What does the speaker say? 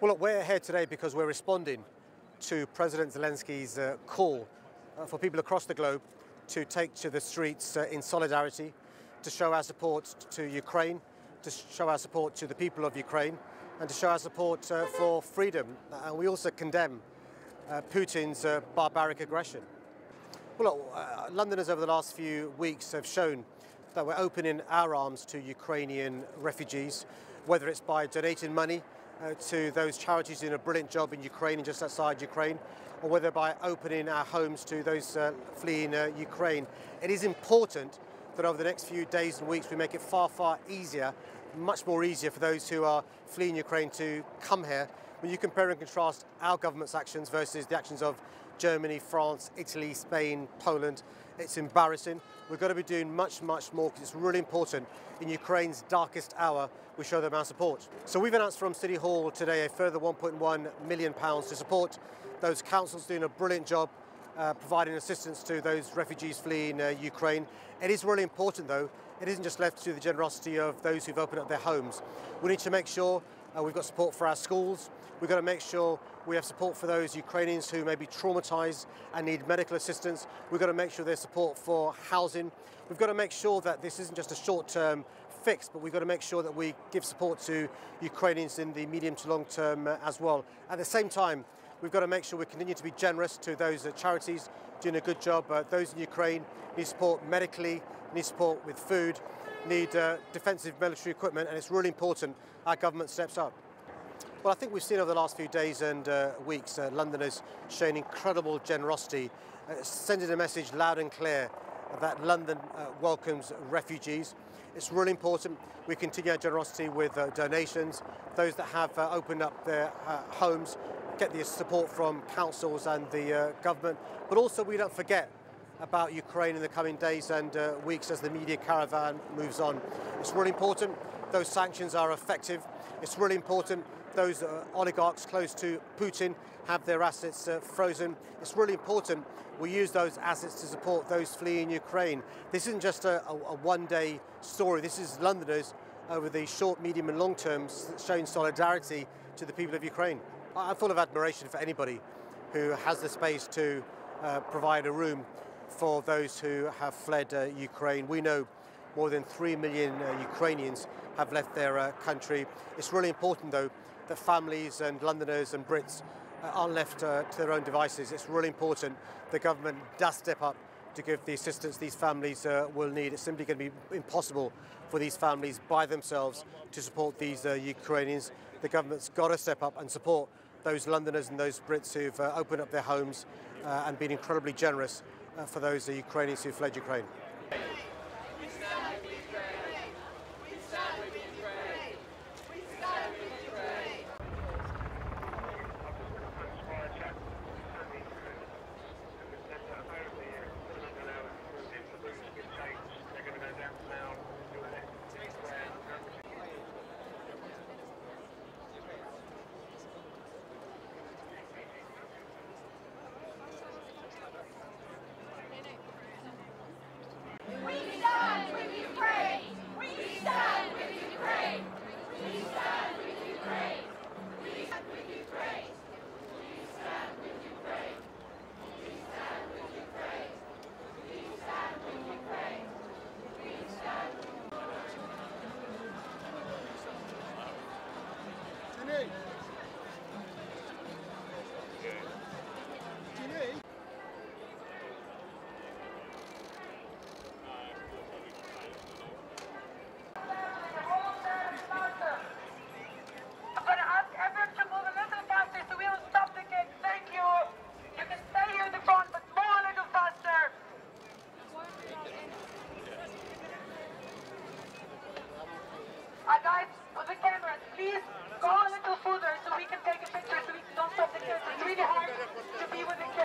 Well, look, we're here today because we're responding to President Zelensky's call for people across the globe to take to the streets in solidarity, to show our support to Ukraine, to show our support to the people of Ukraine, and to show our support for freedom. And we also condemn Putin's barbaric aggression. Well, look, Londoners over the last few weeks have shown that we're opening our arms to Ukrainian refugees, whether it's by donating money to those charities doing a brilliant job in Ukraine and just outside Ukraine, or whether by opening our homes to those fleeing Ukraine. It is important that over the next few days and weeks we make it far, far easier, much more easier for those who are fleeing Ukraine to come here. When you compare and contrast our government's actions versus the actions of Germany, France, Italy, Spain, Poland, it's embarrassing. We've got to be doing much, much more because it's really important. In Ukraine's darkest hour, we show them our support. So we've announced from City Hall today a further £1.1 million to support those councils doing a brilliant job providing assistance to those refugees fleeing Ukraine. It is really important, though. It isn't just left to the generosity of those who've opened up their homes. We need to make sure we've got support for our schools. We've got to make sure we have support for those Ukrainians who may be traumatized and need medical assistance. We've got to make sure there's support for housing. We've got to make sure that this isn't just a short-term fix, but we've got to make sure that we give support to Ukrainians in the medium to long term as well. At the same time, we've got to make sure we continue to be generous to those charities doing a good job. Those in Ukraine need support medically, need support with food, need defensive military equipment, and it's really important our government steps up. Well, I think we've seen over the last few days and weeks Londoners showing incredible generosity, sending a message loud and clear that London welcomes refugees. It's really important we continue our generosity with donations. Those that have opened up their homes get the support from councils and the government, but also we don't forget about Ukraine in the coming days and weeks as the media caravan moves on. It's really important those sanctions are effective. It's really important those oligarchs close to Putin have their assets frozen. It's really important we use those assets to support those fleeing Ukraine. This isn't just a one-day story. This is Londoners over the short, medium and long term showing solidarity to the people of Ukraine. I'm full of admiration for anybody who has the space to provide a room for those who have fled Ukraine. We know more than 3 million Ukrainians have left their country. It's really important, though, that families and Londoners and Brits aren't left to their own devices. It's really important the government does step up to give the assistance these families will need. It's simply going to be impossible for these families by themselves to support these Ukrainians. The government's got to step up and support those Londoners and those Brits who've opened up their homes and been incredibly generous for those Ukrainians who fled Ukraine. Guys, with the cameras, please go a little further so we can take a picture so we don't stop the kids. It's really hard to be with the kids.